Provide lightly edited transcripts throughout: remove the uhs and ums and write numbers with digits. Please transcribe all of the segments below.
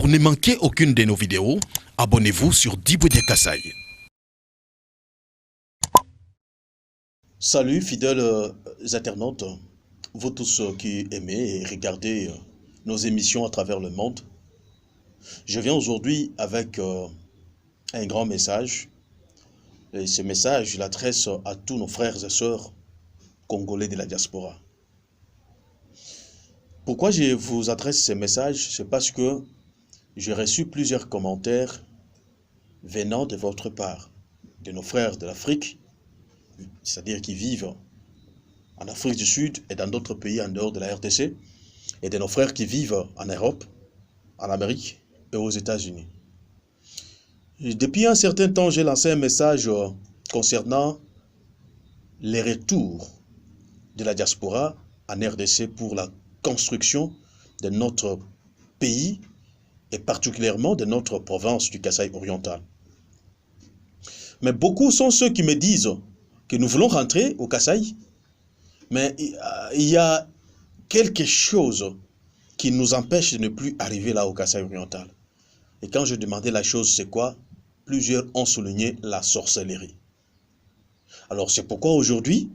Pour ne manquer aucune de nos vidéos, abonnez-vous sur Diboudia Kassai. Salut fidèles internautes, vous tous qui aimez et regardez nos émissions à travers le monde. Je viens aujourd'hui avec un grand message. Et ce message, je l'adresse à tous nos frères et sœurs congolais de la diaspora. Pourquoi je vous adresse ce message? C'est parce que j'ai reçu plusieurs commentaires venant de votre part, de nos frères de l'Afrique, c'est-à-dire qui vivent en Afrique du Sud et dans d'autres pays en dehors de la RDC, et de nos frères qui vivent en Europe, en Amérique et aux États-Unis. Depuis un certain temps, j'ai lancé un message concernant les retours de la diaspora en RDC pour la construction de notre pays et particulièrement de notre province du Kassai oriental. Mais beaucoup sont ceux qui me disent que nous voulons rentrer au Kassai, mais il y a quelque chose qui nous empêche de ne plus arriver là au Kassai oriental. Et quand je demandais la chose, c'est quoi? Plusieurs ont souligné la sorcellerie. Alors c'est pourquoi aujourd'hui,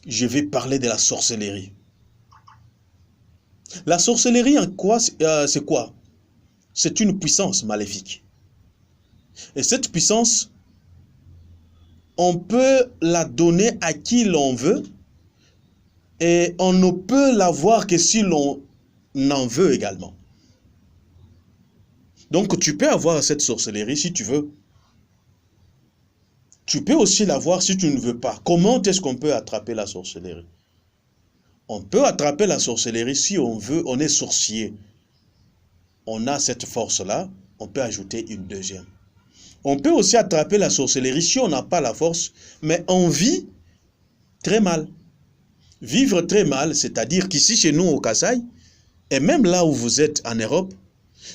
je vais parler de la sorcellerie. La sorcellerie, c'est quoi? C'est une puissance maléfique. Et cette puissance, on peut la donner à qui l'on veut, et on ne peut l'avoir que si l'on en veut également. Donc tu peux avoir cette sorcellerie si tu veux. Tu peux aussi l'avoir si tu ne veux pas. Comment est-ce qu'on peut attraper la sorcellerie? On peut attraper la sorcellerie si on veut, on est sorcier. On a cette force-là, on peut ajouter une deuxième. On peut aussi attraper la sorcellerie si on n'a pas la force, mais on vit très mal. Vivre très mal, c'est-à-dire qu'ici chez nous au Kassai, et même là où vous êtes en Europe,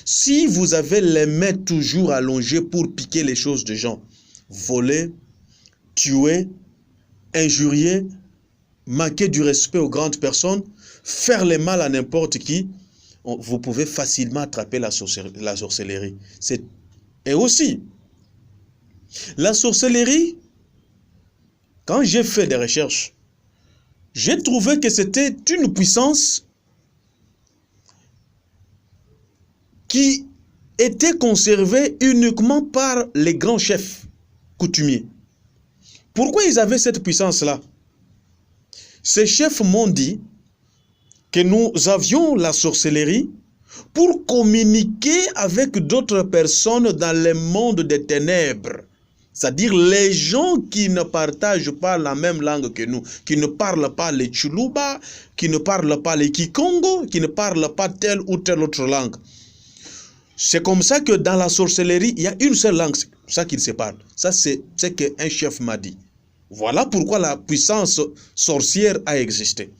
si vous avez les mains toujours allongées pour piquer les choses des gens, voler, tuer, injurier, manquer du respect aux grandes personnes, faire le mal à n'importe qui, vous pouvez facilement attraper la sorcellerie. Et aussi, la sorcellerie, quand j'ai fait des recherches, j'ai trouvé que c'était une puissance qui était conservée uniquement par les grands chefs coutumiers. Pourquoi ils avaient cette puissance-là? Ces chefs m'ont dit que nous avions la sorcellerie pour communiquer avec d'autres personnes dans le monde des ténèbres. C'est-à-dire les gens qui ne partagent pas la même langue que nous, qui ne parlent pas les Tchuluba, qui ne parlent pas les Kikongo, qui ne parlent pas telle ou telle autre langue. C'est comme ça que dans la sorcellerie, il y a une seule langue, ça qu'ils se parlent. Ça, c'est ce qu'un chef m'a dit. Voilà pourquoi la puissance sorcière a existé.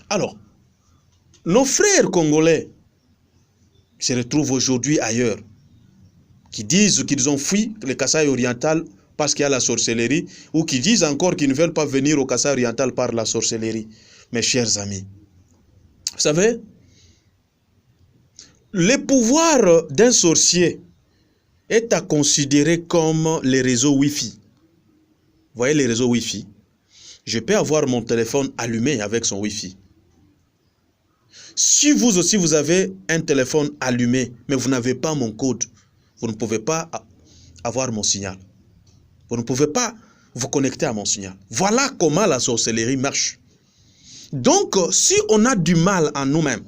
Alors, nos frères congolais se retrouvent aujourd'hui ailleurs, qui disent qu'ils ont fui le Kassai oriental parce qu'il y a la sorcellerie, ou qui disent encore qu'ils ne veulent pas venir au Kassai oriental par la sorcellerie. Mes chers amis, vous savez, le pouvoir d'un sorcier est à considérer comme les réseaux Wi-Fi. Vous voyez les réseaux Wi-Fi? Je peux avoir mon téléphone allumé avec son Wi-Fi. Si vous aussi vous avez un téléphone allumé, mais vous n'avez pas mon code, vous ne pouvez pas avoir mon signal. Vous ne pouvez pas vous connecter à mon signal. Voilà comment la sorcellerie marche. Donc, si on a du mal en nous-mêmes,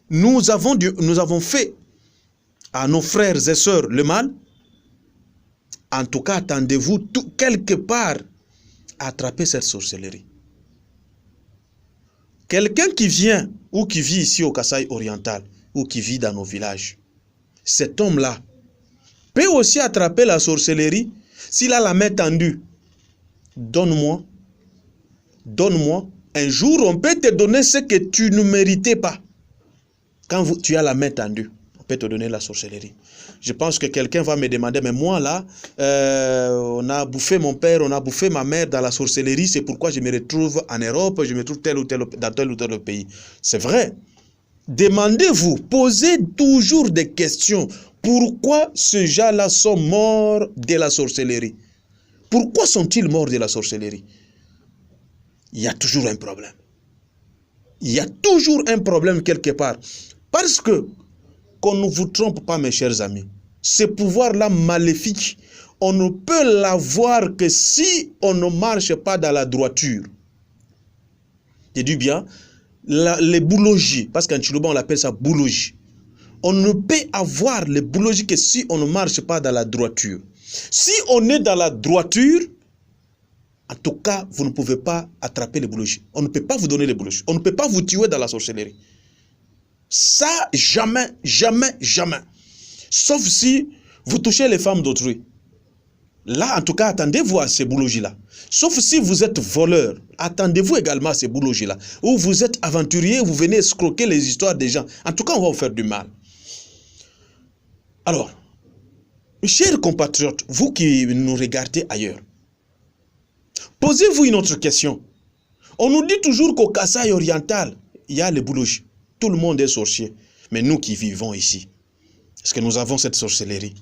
nous avons fait à nos frères et sœurs le mal, en tout cas, attendez-vous quelque part à attraper cette sorcellerie. Quelqu'un qui vient ou qui vit ici au Kassai oriental ou qui vit dans nos villages, cet homme-là peut aussi attraper la sorcellerie s'il a la main tendue. Donne-moi. Donne-moi. Un jour, on peut te donner ce que tu ne méritais pas. Quand tu as la main tendue, on peut te donner la sorcellerie. Je pense que quelqu'un va me demander, mais moi là, on a bouffé mon père, on a bouffé ma mère dans la sorcellerie, c'est pourquoi je me retrouve en Europe, je me trouve dans tel ou tel pays. C'est vrai. demandez-vous, posez toujours des questions. Pourquoi ces gens-là sont morts de la sorcellerie? Pourquoi sont-ils morts de la sorcellerie? Il y a toujours un problème. Il y a toujours un problème quelque part. Parce que, qu'on ne vous trompe pas, mes chers amis, ce pouvoir-là maléfique, on ne peut l'avoir que si on ne marche pas dans la droiture. Je dis bien, les boulogies, parce qu'en Chiluba on appelle ça boulogie. On ne peut avoir les boulogies que si on ne marche pas dans la droiture. Si on est dans la droiture, en tout cas, vous ne pouvez pas attraper les boulogies. On ne peut pas vous donner les boulogies. On ne peut pas vous tuer dans la sorcellerie. Ça, jamais, jamais, jamais. Sauf si vous touchez les femmes d'autrui. Là, en tout cas, attendez-vous à ces boulogies-là. Sauf si vous êtes voleur, attendez-vous également à ces boulogies-là. Ou vous êtes aventurier, vous venez escroquer les histoires des gens. En tout cas, on va vous faire du mal. Alors, chers compatriotes, vous qui nous regardez ailleurs, posez-vous une autre question. On nous dit toujours qu'au Kasaï oriental, il y a les boulogies. Tout le monde est sorcier. Mais nous qui vivons ici, est-ce que nous avons cette sorcellerie?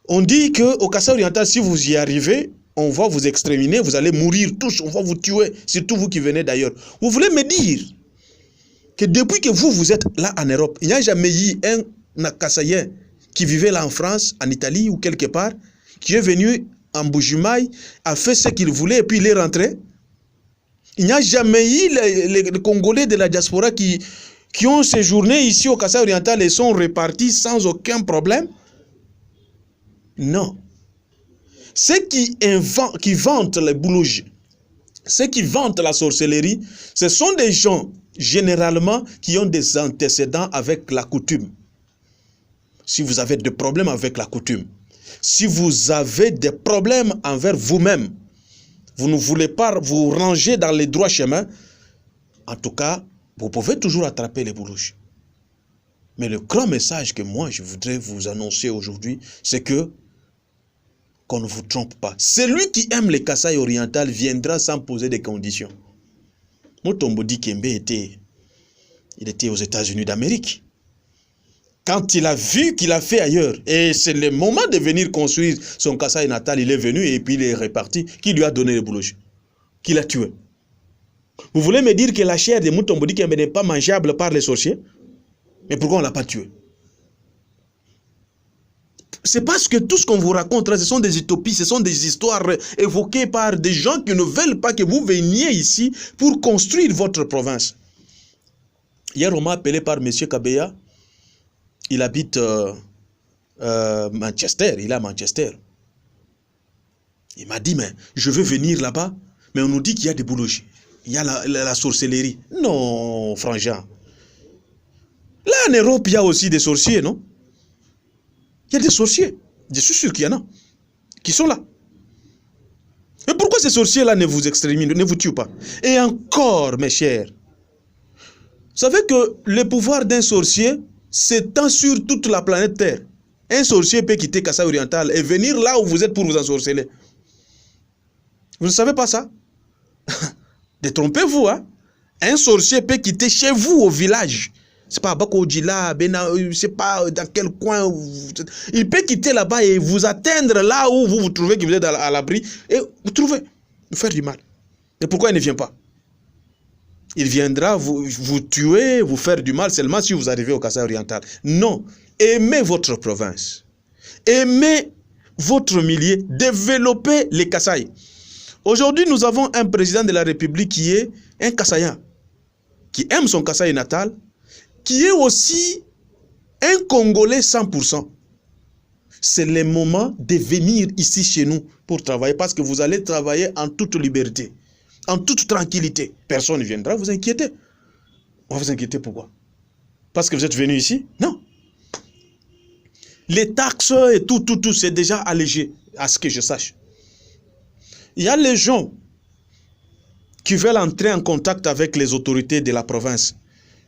On dit qu'au Kasaï oriental, si vous y arrivez, on va vous exterminer, vous allez mourir tous, on va vous tuer, surtout vous qui venez d'ailleurs. Vous voulez me dire que depuis que vous êtes là en Europe, il n'y a jamais eu un Kasaïen qui vivait là en France, en Italie ou quelque part, qui est venu en Bujumaï, a fait ce qu'il voulait et puis il est rentré? Il n'y a jamais eu les Congolais de la diaspora qui ont séjourné ici au Kasaï oriental et sont repartis sans aucun problème? Non. Ceux qui vantent les boulogies, ceux qui vantent la sorcellerie, ce sont des gens, généralement, qui ont des antécédents avec la coutume. Si vous avez des problèmes avec la coutume, si vous avez des problèmes envers vous-même, vous ne voulez pas vous ranger dans les droits chemins, en tout cas, vous pouvez toujours attraper les boulogies. Mais le grand message que moi, je voudrais vous annoncer aujourd'hui, c'est que qu'on ne vous trompe pas. Celui qui aime les Kasaï oriental viendra sans poser des conditions. Mutombo Kembe était aux États-Unis d'Amérique. Quand il a vu qu'il a fait ailleurs, et c'est le moment de venir construire son Kasaï natal, il est venu et puis il est reparti. Qui lui a donné les boulogies? Qui l'a tué? Vous voulez me dire que la chair de Mutombo Kembe n'est pas mangeable par les sorciers? Mais pourquoi on ne l'a pas tué? C'est parce que tout ce qu'on vous raconte, ce sont des utopies, ce sont des histoires évoquées par des gens qui ne veulent pas que vous veniez ici pour construire votre province. Hier, on m'a appelé par M. Kabeya. Il habite Manchester, il est à Manchester. Il m'a dit, mais je veux venir là-bas, mais on nous dit qu'il y a des boulogies. Il y a la sorcellerie. Non, frangin. Là, en Europe, il y a aussi des sorciers, non? Il y a des sorciers. Je suis sûr qu'il y en a. Qui sont là. Et pourquoi ces sorciers-là ne vous exterminent, ne vous tuent pas? Et encore, mes chers, vous savez que le pouvoir d'un sorcier s'étend sur toute la planète Terre. Un sorcier peut quitter Kasaï oriental et venir là où vous êtes pour vous ensorceler. Vous ne savez pas ça? Détrompez-vous, hein? Un sorcier peut quitter chez vous au village. C'est pas à Bakodjila, je sais pas dans quel coin. Il peut quitter là-bas et vous atteindre là où vous vous trouvez que vous êtes à l'abri et vous trouvez, vous faire du mal. Et pourquoi il ne vient pas? Il viendra vous tuer, vous faire du mal seulement si vous arrivez au Kasaï oriental. Non. Aimez votre province. Aimez votre milieu. Développez les Kasaï. Aujourd'hui, nous avons un président de la République qui est un Kasaïen, qui aime son Kasaï natal, qui est aussi un Congolais 100%. C'est le moment de venir ici chez nous pour travailler parce que vous allez travailler en toute liberté, en toute tranquillité. Personne ne viendra vous inquiéter. On va vous inquiéter pourquoi? Parce que vous êtes venu ici? Non. Les taxes et tout, c'est déjà allégé, à ce que je sache. Il y a les gens qui veulent entrer en contact avec les autorités de la province.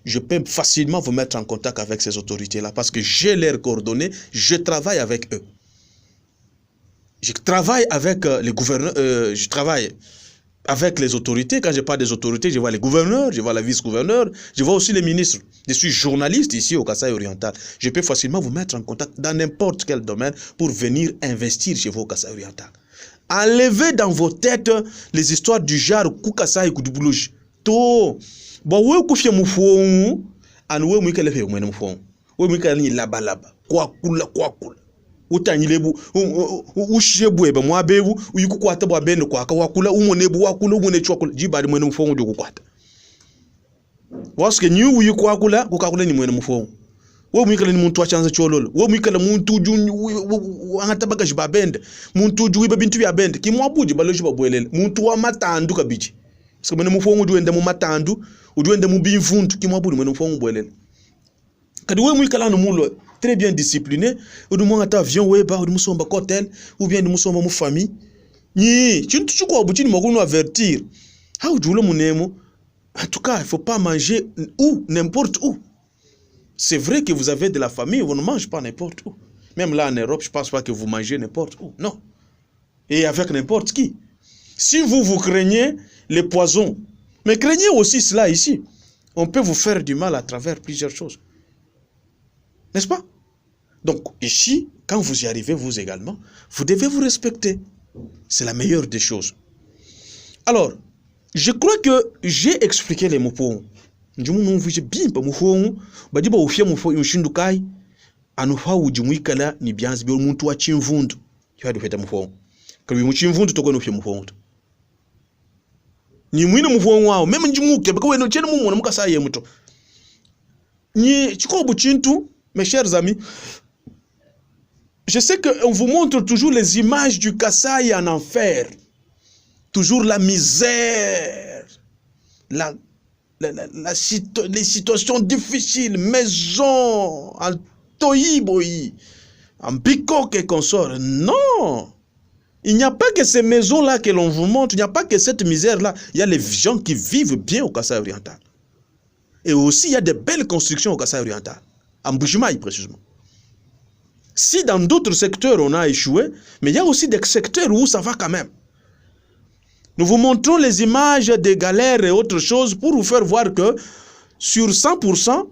Je peux facilement vous mettre en contact avec ces autorités-là parce que j'ai leurs coordonnées, je travaille avec eux. Je travaille avec les gouverneurs, je travaille avec les autorités. Quand je parle des autorités, je vois les gouverneurs, je vois la vice-gouverneur, je vois aussi les ministres. Je suis journaliste ici au Kasaï oriental. Je peux facilement vous mettre en contact dans n'importe quel domaine pour venir investir chez vous au Kasaï oriental. Enlevez dans vos têtes les histoires du genre Koukasaï Koudoubulouj. To, bon, oui, koufie moufouon, an oui, mouika le fait, oui, moufouon. Oui, mouika ni laba laba. Kwa kula. Utanyilebu ushebwe ba mwabebu uyikukwata bwa bende kwa wakula umonebu wakula umone chokula jibali mwene mfongo ndio kukwata waske nyu uyikwakula kukakula ni mwene mfongo wo mwikala ni muntu achanza chololo wo mwikala muntu ju angatabaka jibabende muntu ju iba bintu bya bende kimwabuji baloji babwelele muntu wa matandu kabiji parce mwene mfongo uende mu matandu uende mu binfundu kimwabuji mwene mfongo bwelele kadi wo mwikala no mulo très bien discipliné, ou du moins avion weba, ou du musomba cotel, ou bien du musomba mu famille. Ni, tu ne quoi bouti nous avertir. How du le monemo. En tout cas, il faut pas manger où, n'importe où. C'est vrai que vous avez de la famille, vous ne mangez pas n'importe où. Même là en Europe, je pense pas que vous mangez n'importe où. Non. Et avec n'importe qui. Si vous craignez les poisons, mais craignez aussi cela ici. On peut vous faire du mal à travers plusieurs choses. N'est-ce pas? Donc, ici, quand vous y arrivez, vous également, vous devez vous respecter. C'est la meilleure des choses. Alors, je crois que j'ai expliqué les mots pour vous. Je bien pas mufo badi ba ufia mufo yushindukai anufa ujumuikala ni byanzi byo muntu wa chimvundu cyado feta mufo kabi mu chimvundu to kono ufia mufo ni mwina mufo wao meme njimuke baka weno chene mu mona mukasa ye muto ni chikobu chintu. Mes chers amis, je sais qu'on vous montre toujours les images du Kasaï en enfer. Toujours la misère, les situations difficiles, maison, en toïboï, en bicoque et consort. Non! Il n'y a pas que ces maisons-là que l'on vous montre, il n'y a pas que cette misère-là. Il y a les gens qui vivent bien au Kasaï oriental. Et aussi, il y a de belles constructions au Kasaï oriental. En Bujimaï, précisément. Si dans d'autres secteurs on a échoué, mais il y a aussi des secteurs où ça va quand même. Nous vous montrons les images des galères et autres choses pour vous faire voir que sur 100%,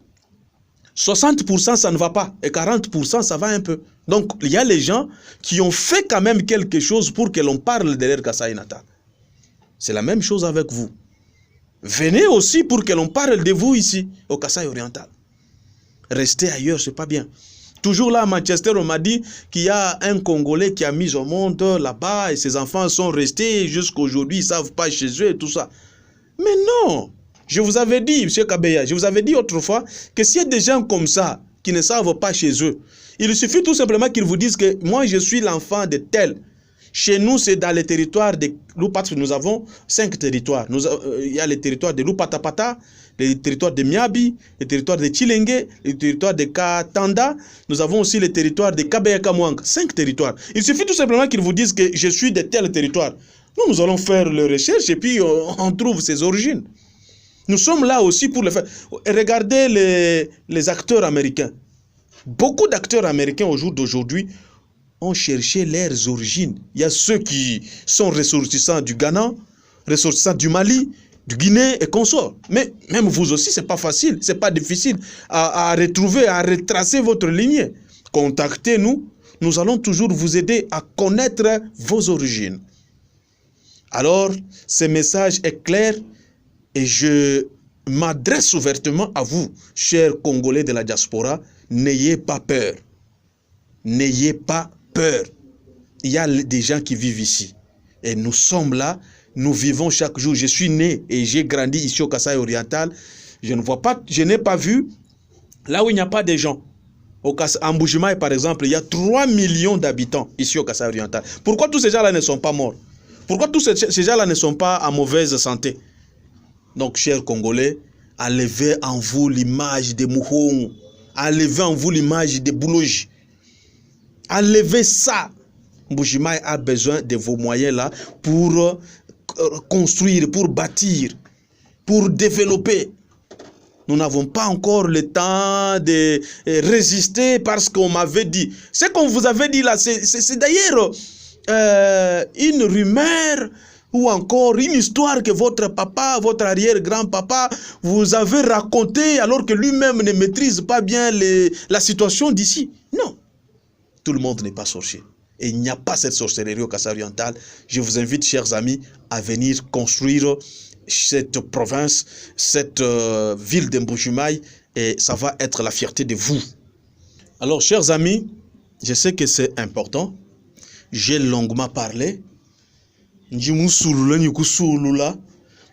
60% ça ne va pas et 40% ça va un peu. Donc il y a les gens qui ont fait quand même quelque chose pour que l'on parle de leur Kasaï natal. C'est la même chose avec vous. Venez aussi pour que l'on parle de vous ici, au Kasaï oriental. Rester ailleurs, c'est pas bien. Toujours là à Manchester, on m'a dit qu'il y a un Congolais qui a mis au monde là-bas et ses enfants sont restés jusqu'à aujourd'hui, ils ne savent pas chez eux et tout ça. Mais non, je vous avais dit, M. Kabeya, je vous avais dit autrefois que s'il y a des gens comme ça qui ne savent pas chez eux, il suffit tout simplement qu'ils vous disent que moi je suis l'enfant de tel. Chez nous, c'est dans les territoires de Loupata, nous avons 5 territoires. Il y a les territoires de Loupatapata, les territoires de Miabi, les territoires de Chilenge, les territoires de Katanda. Nous avons aussi les territoires de Kabeya Kamwang. 5 territoires. Il suffit tout simplement qu'ils vous disent que je suis de tel territoire. Nous allons faire les recherches et puis on trouve ses origines. Nous sommes là aussi pour le faire. Regardez les acteurs américains. Beaucoup d'acteurs américains au jour d'aujourd'hui ont cherché leurs origines. Il y a ceux qui sont ressortissants du Ghana, ressortissants du Mali, du Guinée et consorts. Mais même vous aussi, c'est pas facile, c'est pas difficile à retrouver, à retracer votre lignée. Contactez-nous, nous allons toujours vous aider à connaître vos origines. Alors, ce message est clair et je m'adresse ouvertement à vous, chers Congolais de la diaspora, n'ayez pas peur. N'ayez pas peur. Il y a des gens qui vivent ici. Et nous sommes là, nous vivons chaque jour. Je suis né et j'ai grandi ici au Kasaï oriental. Je ne vois pas, je n'ai pas vu là où il n'y a pas de gens. En Bujimaï, par exemple, il y a 3 millions d'habitants ici au Kasaï oriental. Pourquoi tous ces gens-là ne sont pas morts? Pourquoi tous ces gens-là ne sont pas en mauvaise santé? Donc, chers Congolais, enlevez en vous l'image de Mouhong. Enlevez en vous l'image de Boulouji. Enlevez ça. Bujimaï a besoin de vos moyens là pour construire, pour bâtir, pour développer. Nous n'avons pas encore le temps de résister parce qu'on m'avait dit. Ce qu'on vous avait dit là, c'est d'ailleurs une rumeur ou encore une histoire que votre papa, votre arrière-grand-papa vous avez racontée alors que lui-même ne maîtrise pas bien la situation d'ici. Non, tout le monde n'est pas sorcier. Et il n'y a pas cette sorcellerie au Kasaï oriental. Je vous invite, chers amis, à venir construire cette province, cette ville d'Mbujimai, et ça va être la fierté de vous. Alors, chers amis, je sais que c'est important. J'ai longuement parlé. Njimusulula nyikusulula.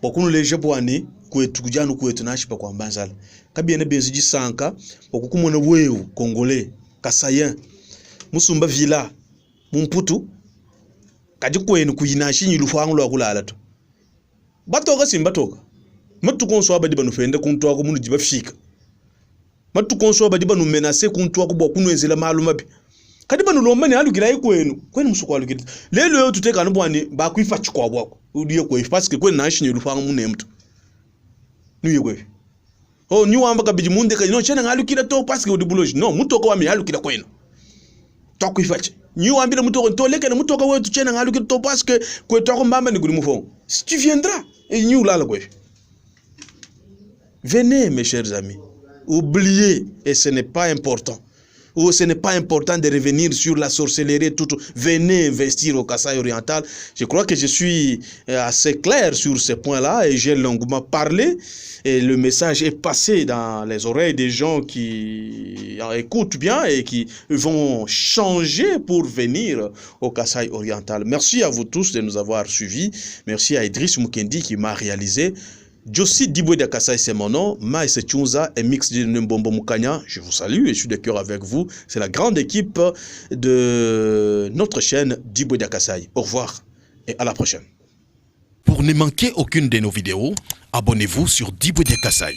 Bokunu leje bwani kwetukujanu kwetunashi pa kwa mbanzala. Kabiene benzi sanka bokukumona wewu congolais kasayen musumba villa mumputu kaji kwenu kuyinashi nyilufangu lwa kulala to. Batoka simbatoka. Matu konso abadi banu fende kuntu ako munu jiba fika. Matu konso abadi banu menase kuntu ako bokunu ezela malumabi. Kadi banu lomane alukira kwenu musuko alukira lelo yo tuteka nubwani ba kwifa chikwa bwako udiye kwe parce que kwenu nashi nyulufanga mune mtu niye kwe oh ni wamba kabiji munde ka no chena ngalukira to parce que udibuloji no mutoko wa mi alukira kwenu to kwifa che ni wambira mutoko to leka na mutoko wetu chena ngalukira to parce que kwetu ako mbamba ni guri mufon si tu viendras et ni ulala kwe. Venez mes chers amis, oubliez et ce n'est pas important. Ou ce n'est pas important de revenir sur la sorcellerie, tout. Venez investir au Kasaï oriental. Je crois que je suis assez clair sur ce point-là et j'ai longuement parlé. Et le message est passé dans les oreilles des gens qui écoutent bien et qui vont changer pour venir au Kasaï oriental. Merci à vous tous de nous avoir suivis. Merci à Idriss Mukendi qui m'a réalisé. Josi Diboué de Kasaï, c'est mon nom. Maïs Tchunza et Mix de Mbombo Mukanya. Je vous salue et je suis de cœur avec vous. C'est la grande équipe de notre chaîne Diboué de Kasaï. Au revoir et à la prochaine. Pour ne manquer aucune de nos vidéos, abonnez-vous sur Diboué de Kasaï.